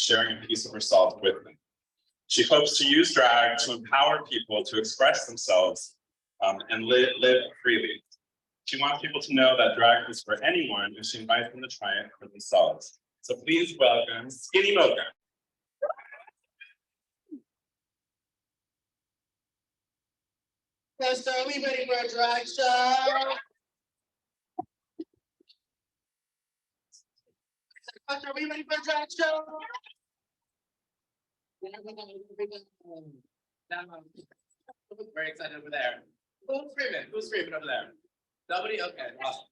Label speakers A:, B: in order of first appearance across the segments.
A: sharing a piece of herself with them. She hopes to use drag to empower people to express themselves and live freely. She wants people to know that drag is for anyone, and she invites them to try it for themselves. So please welcome Skinny Mocha.
B: Cuesta, are we ready for a drag show? Cuesta, are we ready for a drag show? Very excited over there. Who's screaming? Who's screaming over there? Nobody? Okay, awesome.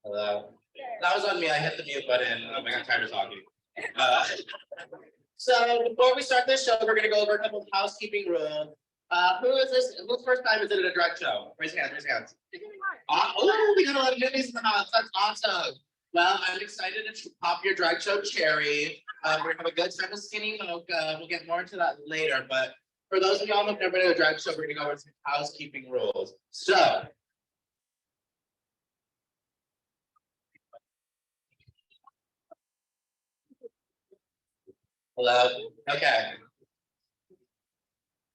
B: Hello. That was on me. I hit the mute button. I got tired of talking. So before we start this show, we're going to go over a couple of housekeeping rules. Who is this? Whose first time is it at a drag show? Raise your hands. Raise your hands. Oh, we got a lot of newbies in the house. That's awesome. Well, I'm excited to pop your drag show cherry. We're going to have a good time with Skinny Mocha. We'll get more into that later. But for those of y'all who've never been to a drag show, we're going to go over some housekeeping rules. So, hello. Okay.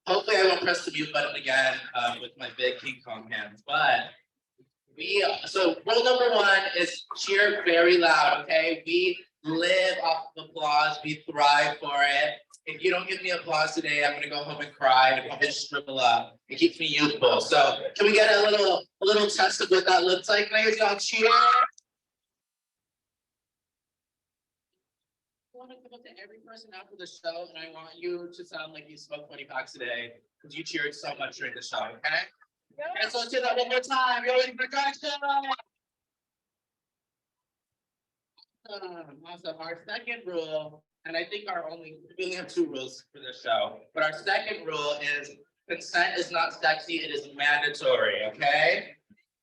B: Hopefully I won't press the mute button again with my big King Kong hands, but so rule number one is cheer very loud, okay? We live off of applause, we thrive for it. If you don't give me applause today, I'm gonna go home and cry and probably shrivel up. It keeps me youthful. So can we get a little test of what that looks like? Can I hear y'all cheer? I want to come up to every person after the show, and I want you to sound like you smoked 20 packs a day because you cheered so much during the show, okay? Yeah. Okay, so let's do that one more time. You're ready for drag show? Awesome. Our second rule, and I think we only have 2 rules for this show, but our second rule is consent is not sexy, it is mandatory, okay?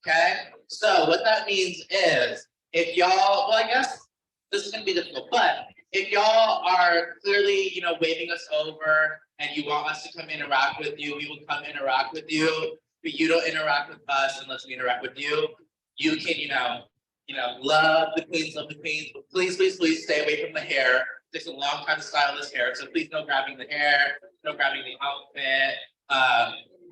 B: Okay? So what that means is, if y'all, well, I guess this is gonna be difficult, but if y'all are clearly, waving us over and you want us to come interact with you, we will come interact with you. But you don't interact with us unless we interact with you. You can, love the queens, but please, please, please stay away from the hair. It takes a long time to style this hair, so please no grabbing the hair, no grabbing the outfit.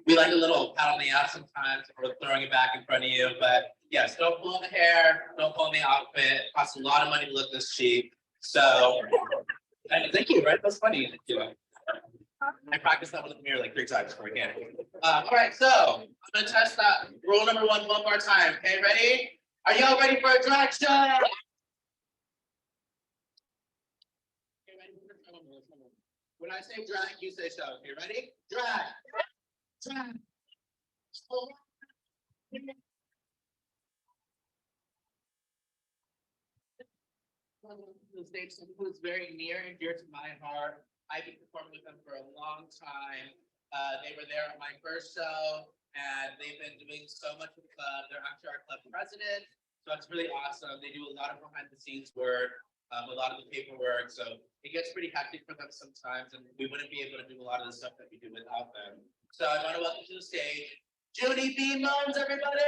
B: We like a little pat on the ass sometimes, or throwing it back in front of you, but yes, don't pull the hair, don't pull the outfit. It costs a lot of money to look this cheap. So, and thank you, right? That's funny. Thank you. I practiced that one in the mirror like 3 times before we can. All right, so I'm gonna test that rule number one more time. Okay, ready? Are y'all ready for a drag show? Okay, ready? When I say drag, you say show. Okay, ready? Drag. Drag. The stage who's very near and dear to my heart. I've been performing with them for a long time. They were there at my first show, and they've been doing so much with the club. They're actually our club president, so it's really awesome. They do a lot of behind the scenes work, a lot of the paperwork, so it gets pretty hectic for them sometimes, and we wouldn't be able to do a lot of the stuff that we do without them. So I want to welcome to the stage, Junie B. Moans, everybody!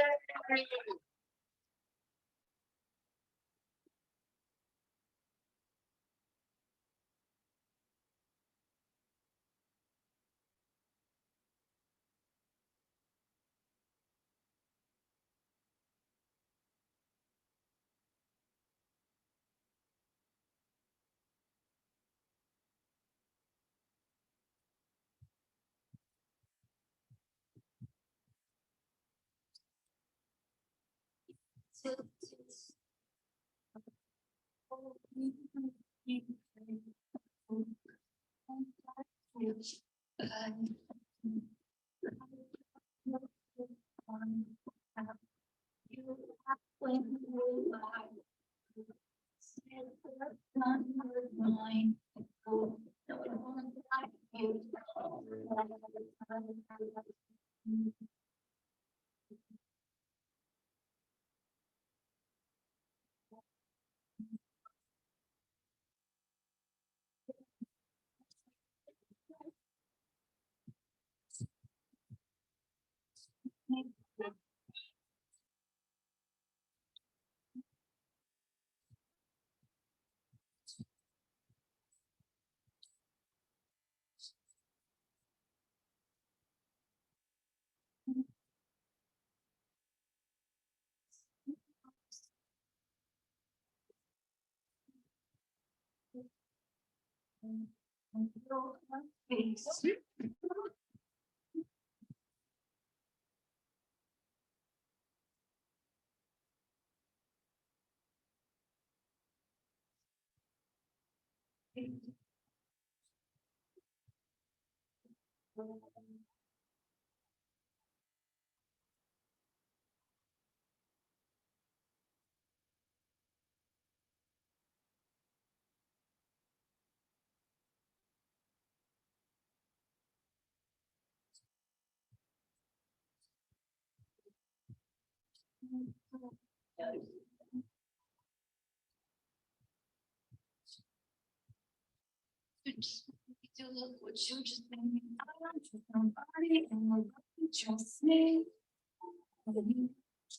C: To look what you just made me trust somebody and nobody trust me.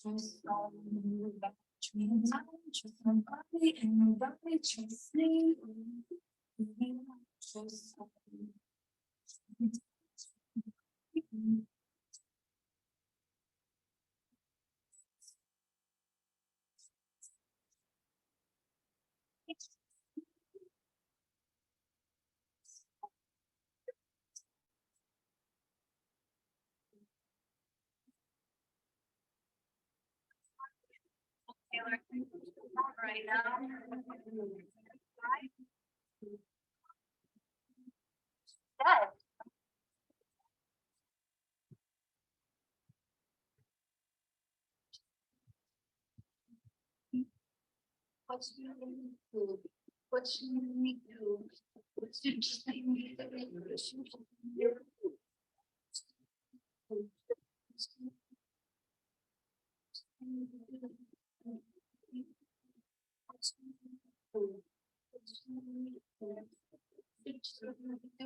C: Trust nobody, trust somebody and nobody trust me. Trust somebody. Right now. What you do? What you do? What you just make me do?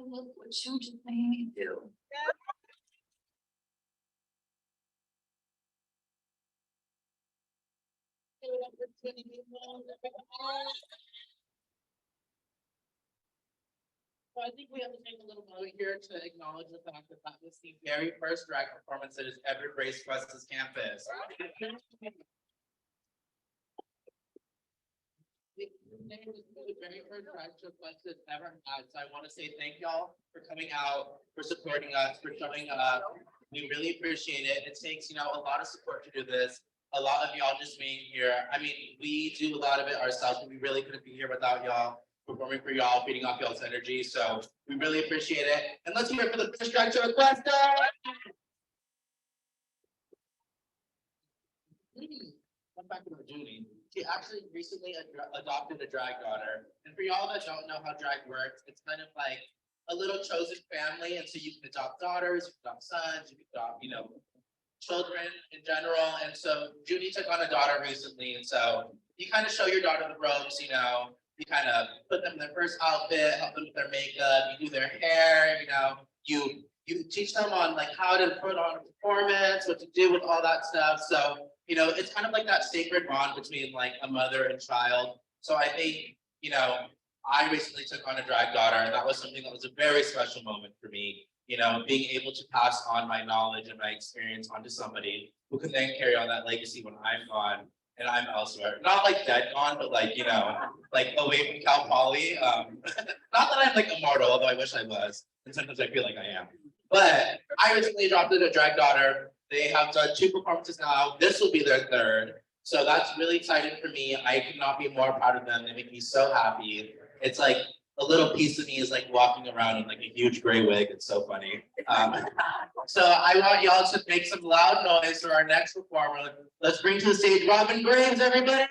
C: Look what you just made me do.
B: So I think we have to take a little moment here to acknowledge the fact that that was the very first drag performance that has ever graced Cuesta's campus. The very first drag show Cuesta's ever had, so I want to say thank y'all for coming out, for supporting us, for showing up. We really appreciate it. It takes, a lot of support to do this. A lot of y'all just being here. I mean, we do a lot of it ourselves, but we really couldn't be here without y'all performing for y'all, feeding off y'all's energy. So we really appreciate it. And let's hear it for the first drag show, Cuesta! Come back to the Junie. She actually recently adopted a drag daughter. And for y'all that don't know how drag works, it's kind of like a little chosen family. And so you can adopt daughters, you can adopt sons, you can adopt, children in general. And so Junie took on a daughter recently. And so you kind of show your daughter the ropes, you kind of put them in their first outfit, help them with their makeup, you do their hair, you teach them on like how to put on a performance, what to do with all that stuff. So, it's kind of like that sacred bond between like a mother and child. So I think, I recently took on a drag daughter, and that was something that was a very special moment for me. Being able to pass on my knowledge and my experience onto somebody who can then carry on that legacy when I'm gone and I'm elsewhere. Not like dead gone, but like, like away from Cal Poly. Not that I'm like immortal, although I wish I was. And sometimes I feel like I am. But I recently adopted a drag daughter. They have done 2 performances now. This will be their 3rd. So that's really exciting for me. I could not be more proud of them. They make me so happy. It's like a little piece of me is like walking around in like a huge gray wig. It's so funny. So I want y'all to make some loud noise for our next performer. Let's bring to the stage Robin Graves, everybody.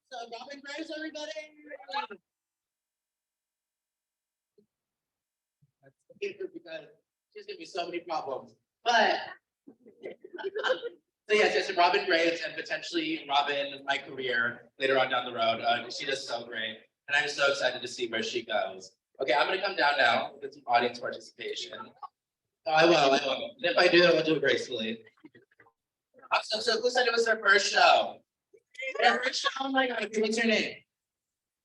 B: So Robin Graves, everybody. That's because she's gonna be so many problems. But so yes, it's Robin Graves and potentially Robin my career later on down the road. She does so great, and I'm so excited to see where she goes. Okay, I'm gonna come down now with some audience participation. Oh, I will. And if I do, I will do it gracefully. So who said it was their first show? Their first show? Oh my God, what's your name?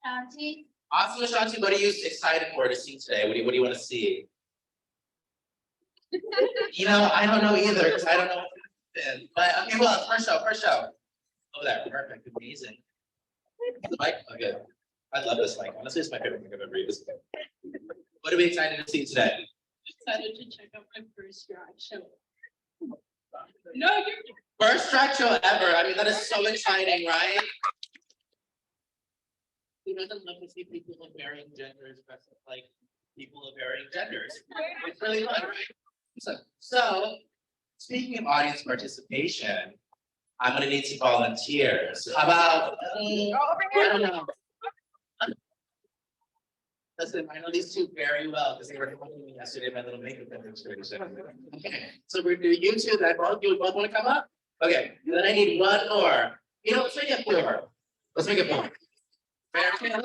C: Auntie.
B: Awesome, Ashanti, what are you excited for to see today? What do you want to see? You know, I don't know either because I don't know what's in. But okay, well, first show. Over there, perfect, amazing. The mic, okay. I love this mic. Honestly, it's my favorite mic I've ever used. What are we excited to see today?
D: Excited to check out my first drag show. No, you're
B: First drag show ever. I mean, that is so exciting, right? Who doesn't love to see people of varying genders dressed up like people of varying genders? It's really fun, right? So speaking of audience participation, I'm gonna need some volunteers. How about, I don't know. Listen, I know these two very well because they were helping me yesterday in my little makeup demonstration. Okay, so we're doing you two, you both want to come up? Okay, then I need one more. You know, let's make it four. Let's make it four. Fair enough?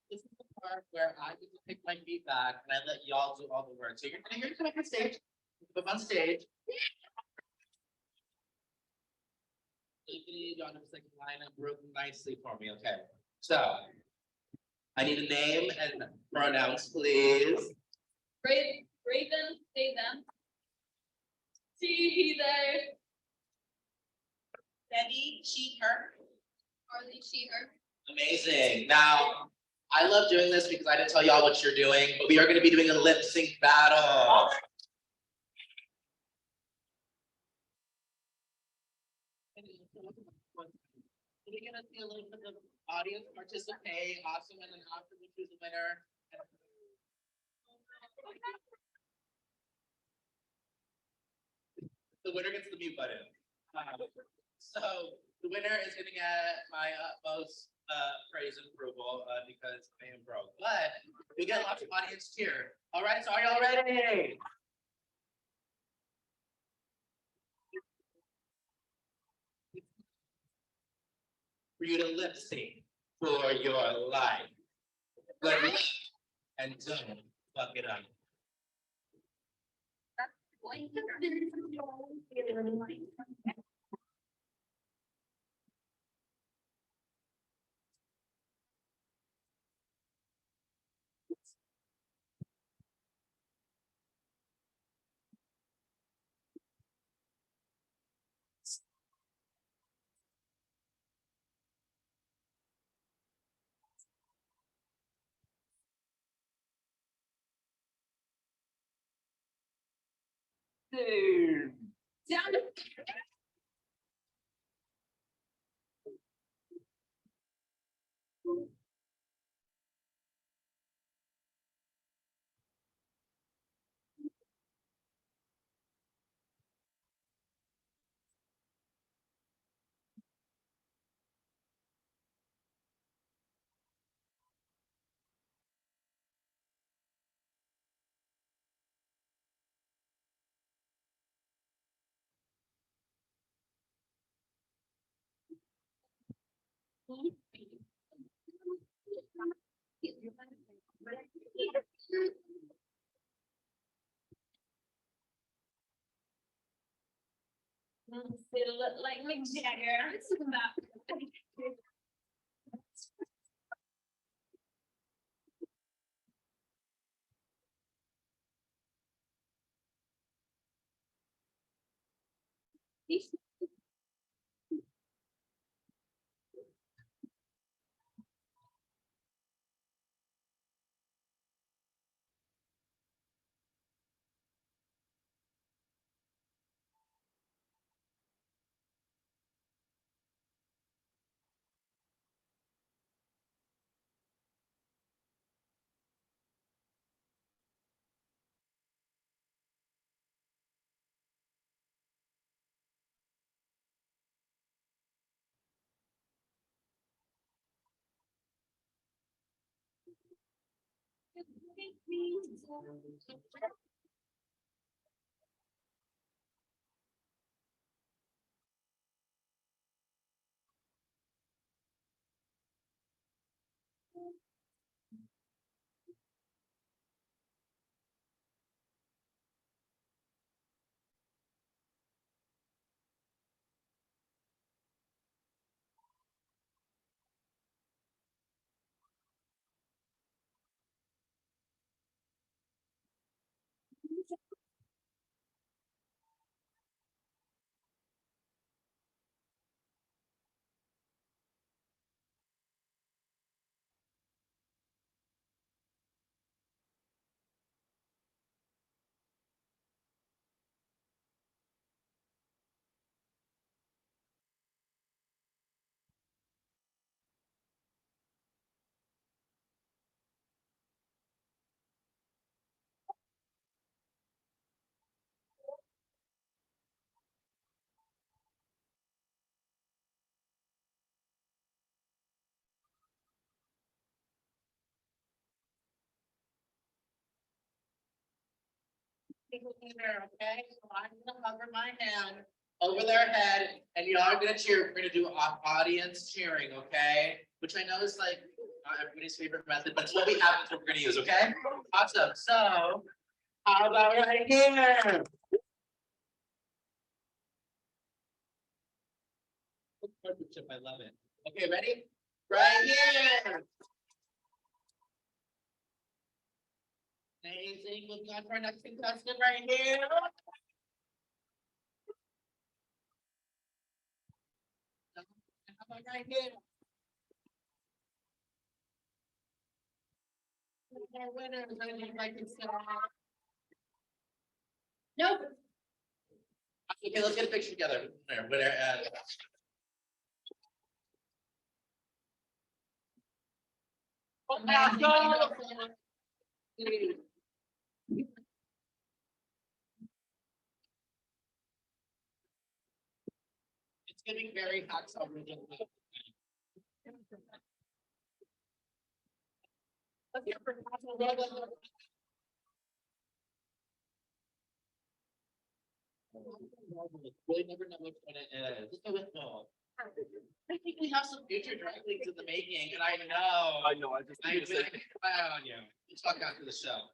B: This is the part where I get to pick my feet back and I let y'all do all the work. So you're gonna come up on stage. Come up on stage. Y'all just like line up real nicely for me, okay? So I need a name and pronouns, please.
D: Raven, they, them. See, he, there.
B: Debbie, she, her.
D: Harley, she, her.
B: Amazing. Now, I love doing this because I didn't tell y'all what you're doing, but we are going to be doing a lip sync battle. We're gonna see a little bit of audience participate, awesome, and then after we choose the winner. The winner gets the mute button. So the winner is gonna get my utmost praise and approval because I am broke, but we get lots of audience cheer. All right, so are y'all ready? For you to lip sync for your life. Good luck and don't fuck it up.
C: Down. It'll look like Mick Jagger. It's about.
B: Okay, so I'm gonna hover my hand over their head and y'all are gonna cheer. We're gonna do audience cheering, okay? Which I know is like not everybody's favorite method, but it's what we have, it's what we're gonna use, okay? Awesome, so how about right here? Partnership, I love it. Okay, ready? Right here. Amazing, we've got our next contestant right here. How about right here? Our winners, I'd like to say.
C: Nope.
B: Okay, let's get a picture together. Winner, It's getting very hot summer. Really never know which one it is. Let's go with no. I think we have some future drag queens in the making, and I know.
E: I know, I just.
B: I rely on you. We'll talk after the show.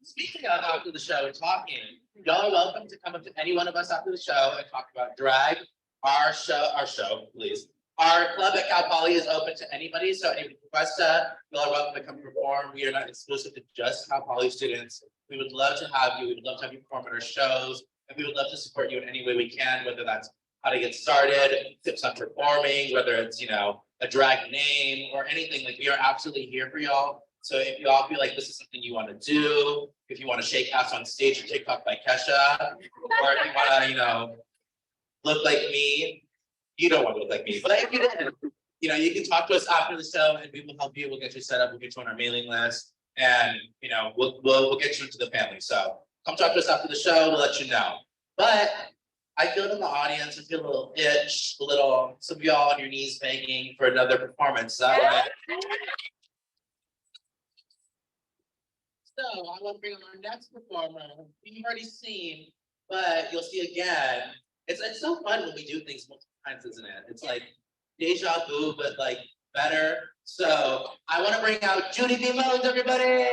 B: Speaking of after the show and talking, y'all are welcome to come up to any one of us after the show and talk about drag. Our show, please. Our club at Cal Poly is open to anybody, so if Cuesta, y'all are welcome to come perform. We are not exclusive to just Cal Poly students. We would love to have you. We would love to have you perform at our shows, and we would love to support you in any way we can, whether that's how to get started, tips on performing, whether it's, a drag name or anything. Like, we are absolutely here for y'all. So if y'all feel like this is something you want to do, if you want to shake ass on stage or TikTok by Kesha, or if you want to, look like me, you don't want to look like me, but if you did, you can talk to us after the show and we will help you. We'll get you set up. We'll get you on our mailing list, and we'll get you into the family. So come talk to us after the show. We'll let you know. But I feel it in the audience. I feel a little itch, some of y'all on your knees begging for another performance. Is that right? So I want to bring on our next performer. You've already seen, but you'll see again. It's so fun when we do things multiple times, isn't it? It's like deja vu, but like better. So I want to bring out Judy B. Moans, everybody.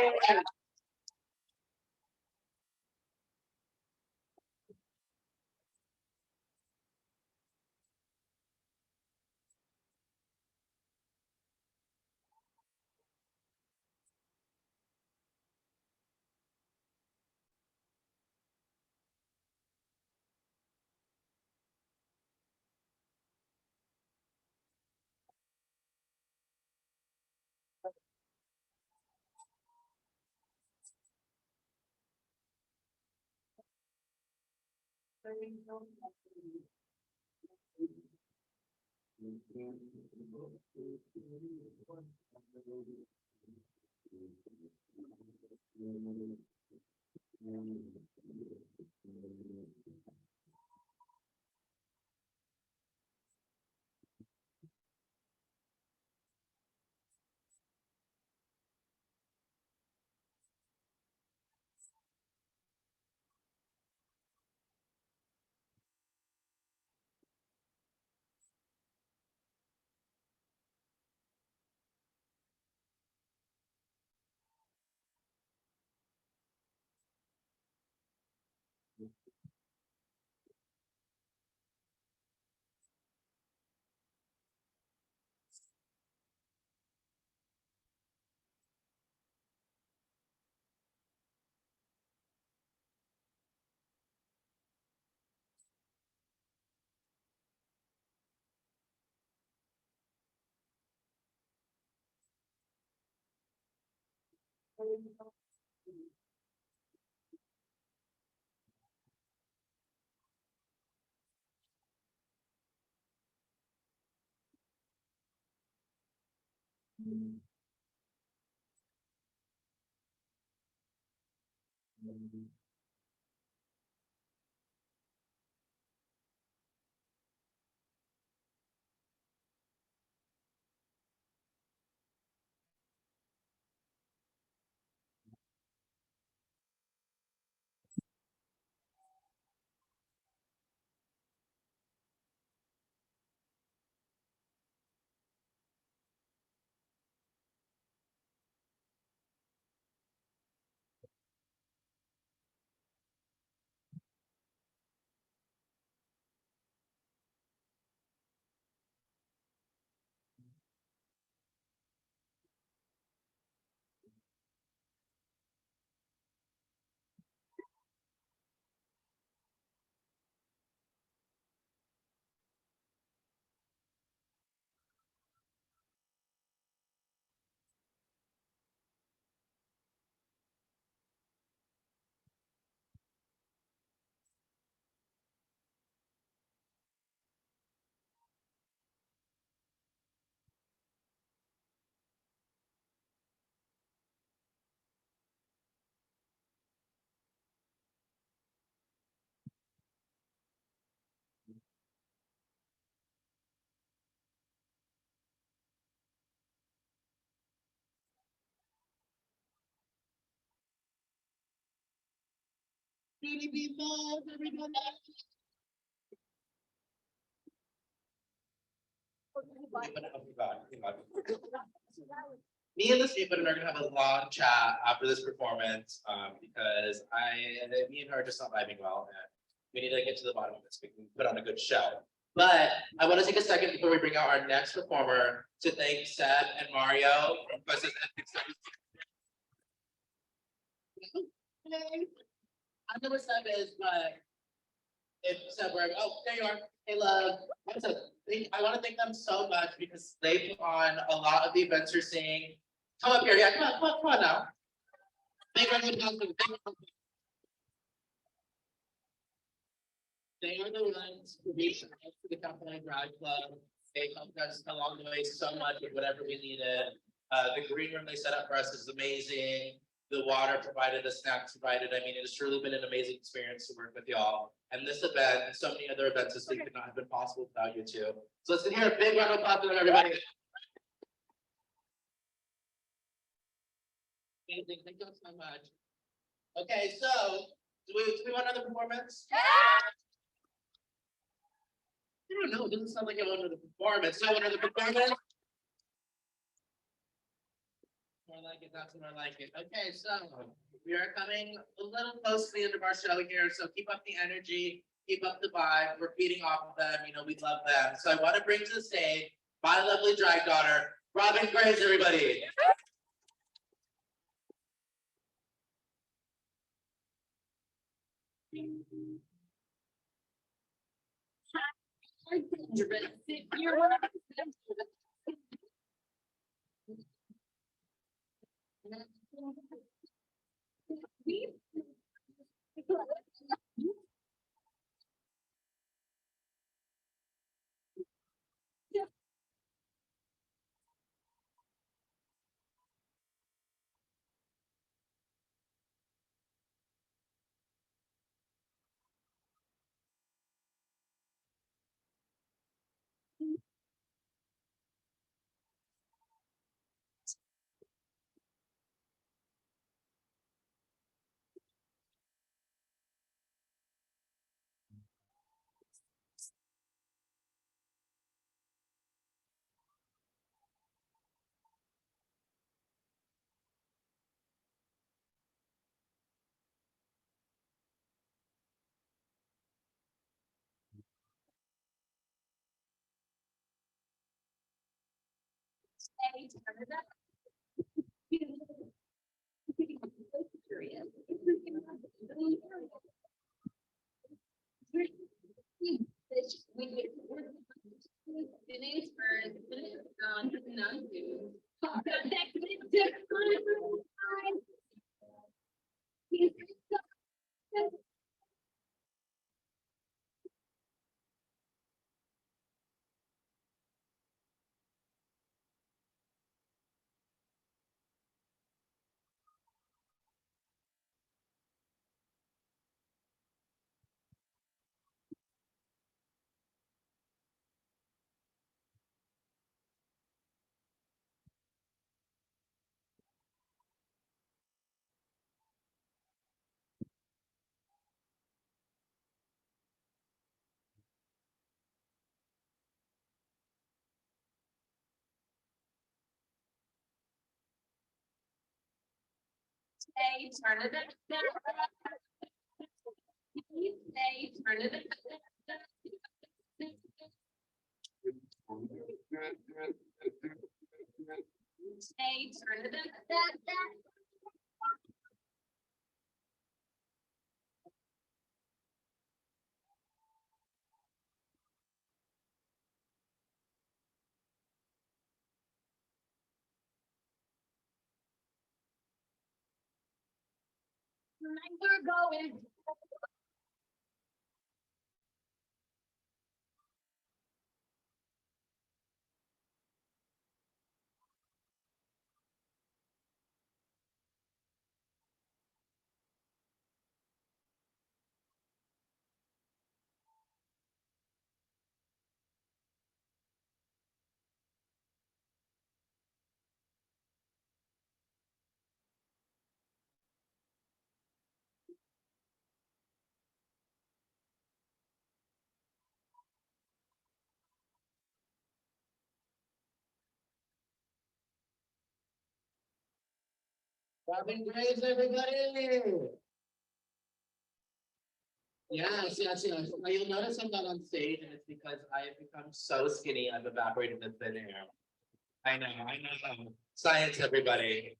B: Beauty people, everybody. Me and the skateboarder are gonna have a long chat after this performance, because me and her are just not vibing well, and we need to get to the bottom of this. We can put on a good show. But I want to take a second before we bring out our next performer to thank Seb and Mario from Cuesta. I know where Seb is, but if Seb were, oh, there you are. Hey, love. I want to thank them so much because they put on a lot of the events you're seeing. Come up here, yeah, come on now. They are the ones who reached out to the Company Drive Club. They helped us along the way so much with whatever we needed. The green room they set up for us is amazing. The water provided, the snacks provided. I mean, it has truly been an amazing experience to work with y'all. And this event and so many other events this week could not have been possible without you two. So let's hear a big round of applause for them, everybody. Amazing, thank you so much. Okay, so do we want another performance? I don't know, it doesn't sound like I want another performance. So another performance? More like it, that's more like it. Okay, so we are coming a little close to the end of our show here, so keep up the energy, keep up the vibe. We're feeding off of them, you know, we love them. So I want to bring to the stage my lovely drag daughter, Robin Grace, everybody.
C: Say, turn it up. Say, turn it up. Say, turn it up. We're going.
B: Robin Graves, everybody. Yes. Now you'll notice I'm not on stage, and it's because I have become so skinny, I've evaporated in thin air. I know. Science, everybody.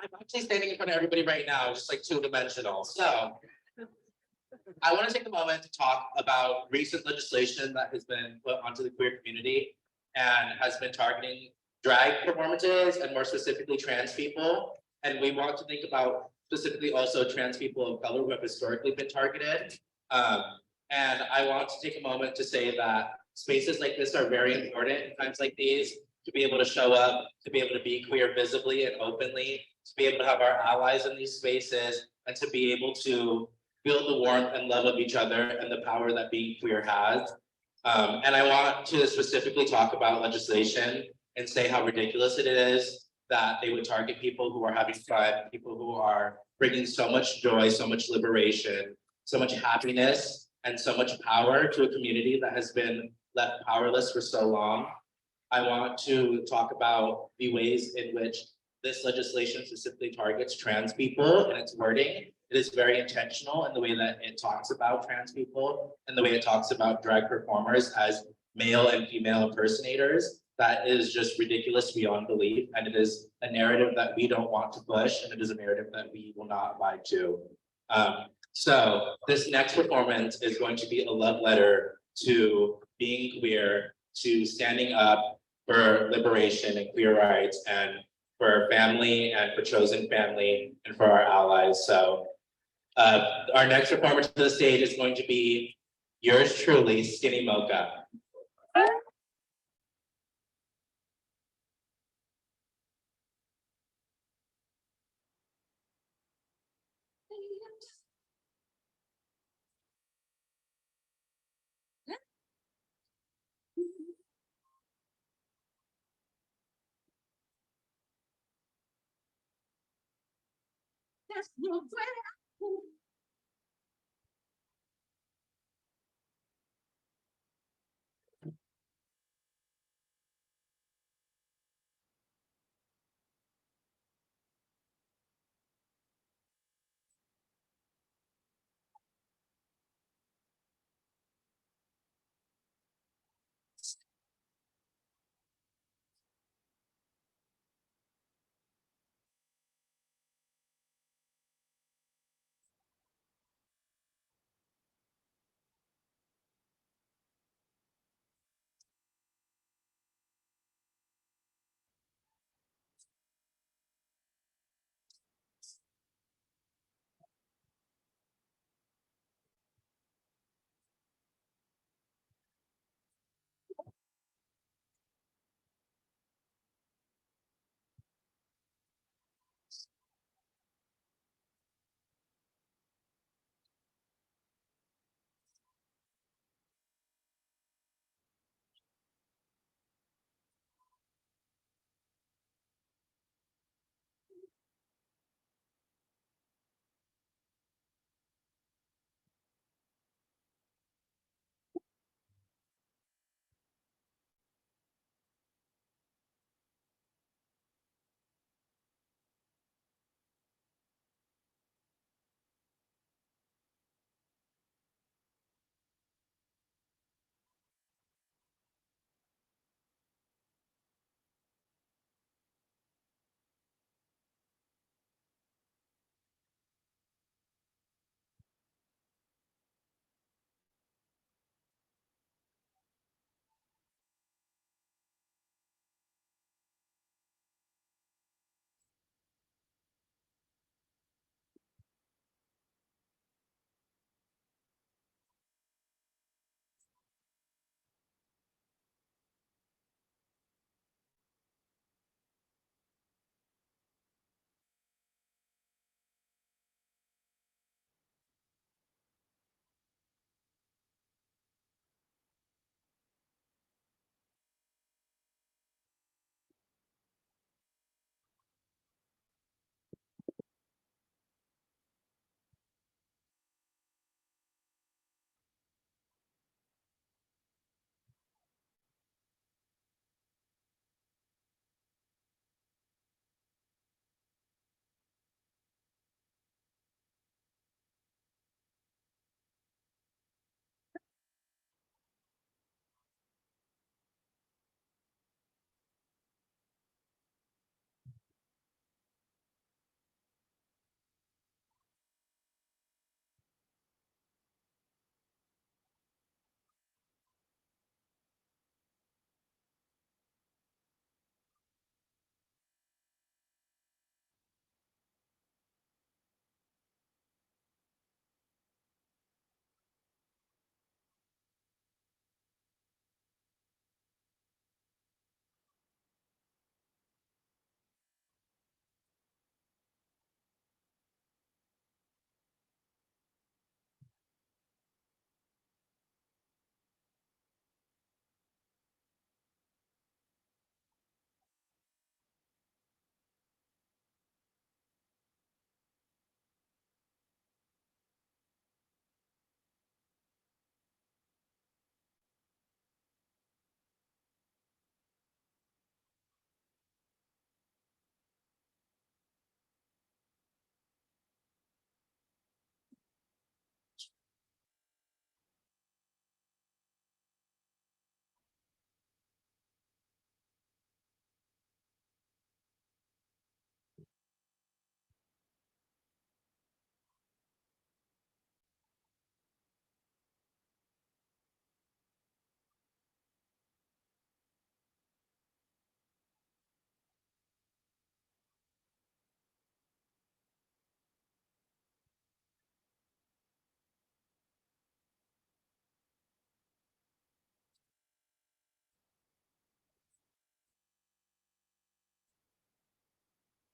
B: I'm actually standing in front of everybody right now, just like two-dimensional. So I want to take a moment to talk about recent legislation that has been put onto the queer community and has been targeting drag performances and more specifically trans people. And we want to think about specifically also trans people of color who have historically been targeted. And I want to take a moment to say that spaces like this are very important in times like these, to be able to show up, to be able to be queer visibly and openly, to be able to have our allies in these spaces, and to be able to feel the warmth and love of each other and the power that being queer has. And I want to specifically talk about legislation and say how ridiculous it is that they would target people who are having fun, people who are bringing so much joy, so much liberation, so much happiness, and so much power to a community that has been left powerless for so long. I want to talk about the ways in which this legislation specifically targets trans people and its wording. It is very intentional in the way that it talks about trans people and the way it talks about drag performers as male and female impersonators. That is just ridiculous beyond belief. And it is a narrative that we don't want to push, and it is a narrative that we will not abide to. So this next performance is going to be a love letter to being queer, to standing up for liberation and queer rights, and for family and for chosen family and for our allies. So our next performer to the stage is going to be yours truly, Skinny Mocha.
C: There's no way.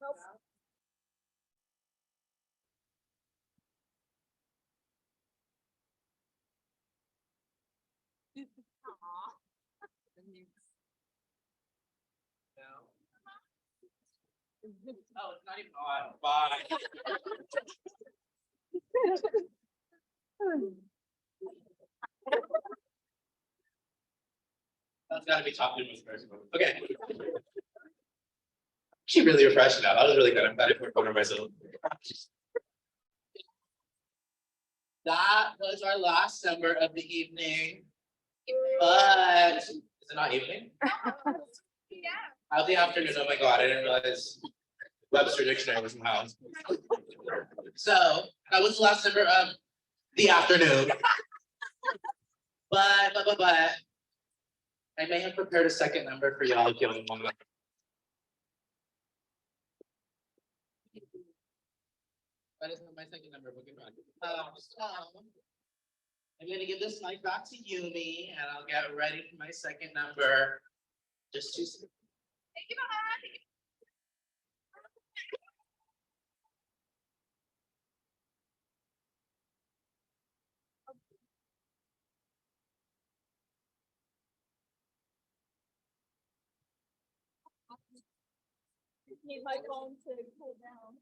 B: Oh, it's not even on. Bye. That's gotta be top in this person. Okay. She really refreshed now. That was really good. I'm glad I put one of myself. That was our last number of the evening. But is it not evening?
C: Yeah.
B: Out the afternoon. Oh my god, I didn't realize Webster Dictionary was in the house. So that was the last number of the afternoon. But I may have prepared a second number for y'all if you want. That is my second number. Looking back. So I'm gonna give this mic back to Yumi, and I'll get ready for my second number. Just 2 seconds.
C: Thank you, Mama.
D: Need my phone to cool down.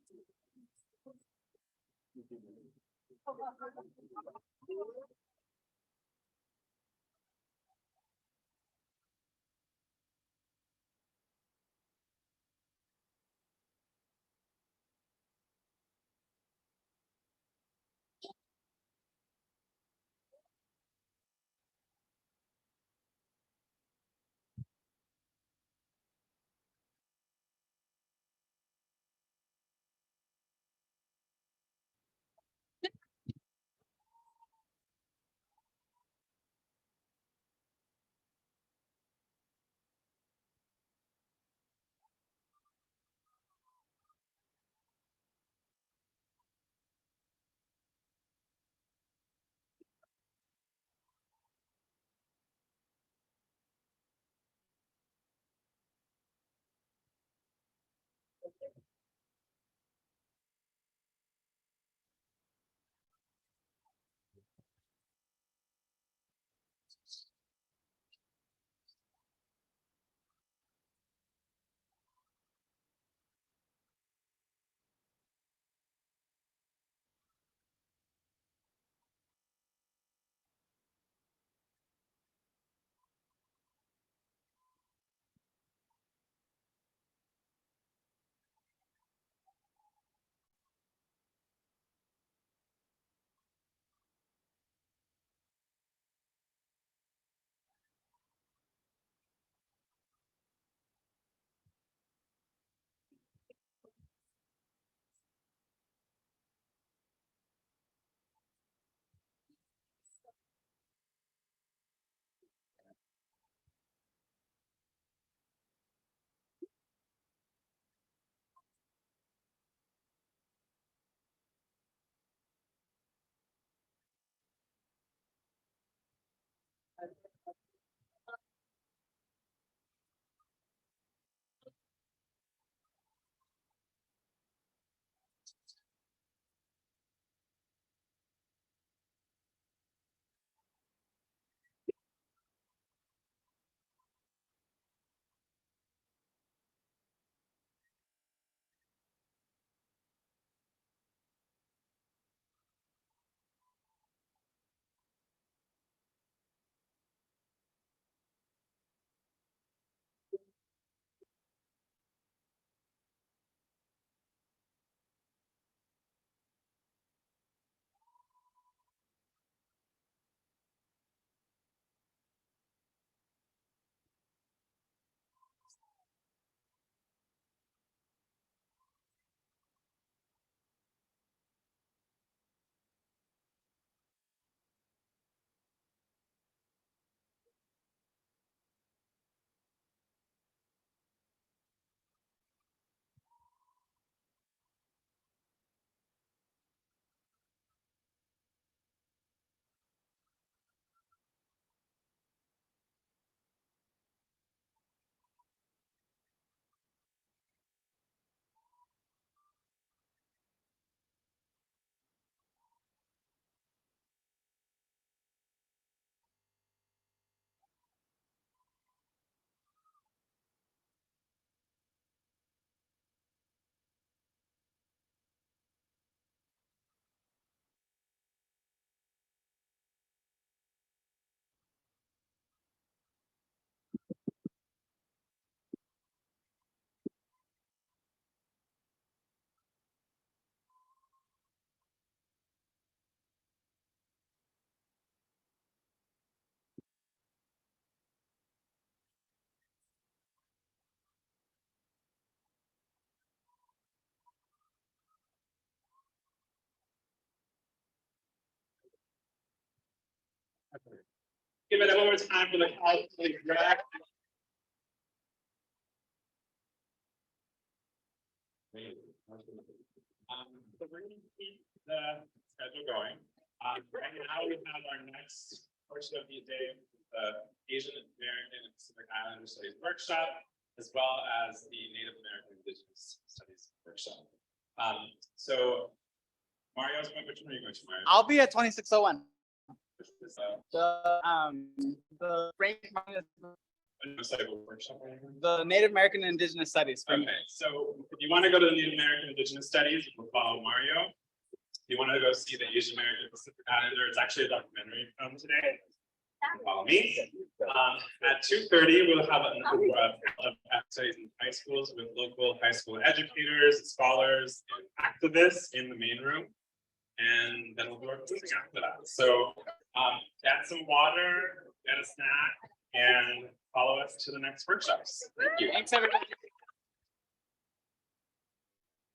A: Give it a little time for the cosplay drag. So we're gonna keep the schedule going. Right now we have our next portion of the day, the Asian American and Pacific Islander Studies workshop, as well as the Native American Indigenous Studies workshop. So Mario's going, which one are you going to, Mario?
E: I'll be at 2601.
A: Which is,
E: The Frank minus
A: workshop.
E: the Native American and Indigenous Studies.
A: Okay, so if you want to go to the Native American Indigenous Studies, you can follow Mario. If you want to go see the Asian American Pacific Islander, it's actually a documentary film today. Follow me. At 2:30, we'll have a number of activities in high schools with local high school educators, scholars, and activists in the main room. And then we'll do our closing after that. So get some water, get a snack, and follow us to the next workshops. Thank you.
E: Thanks, everybody.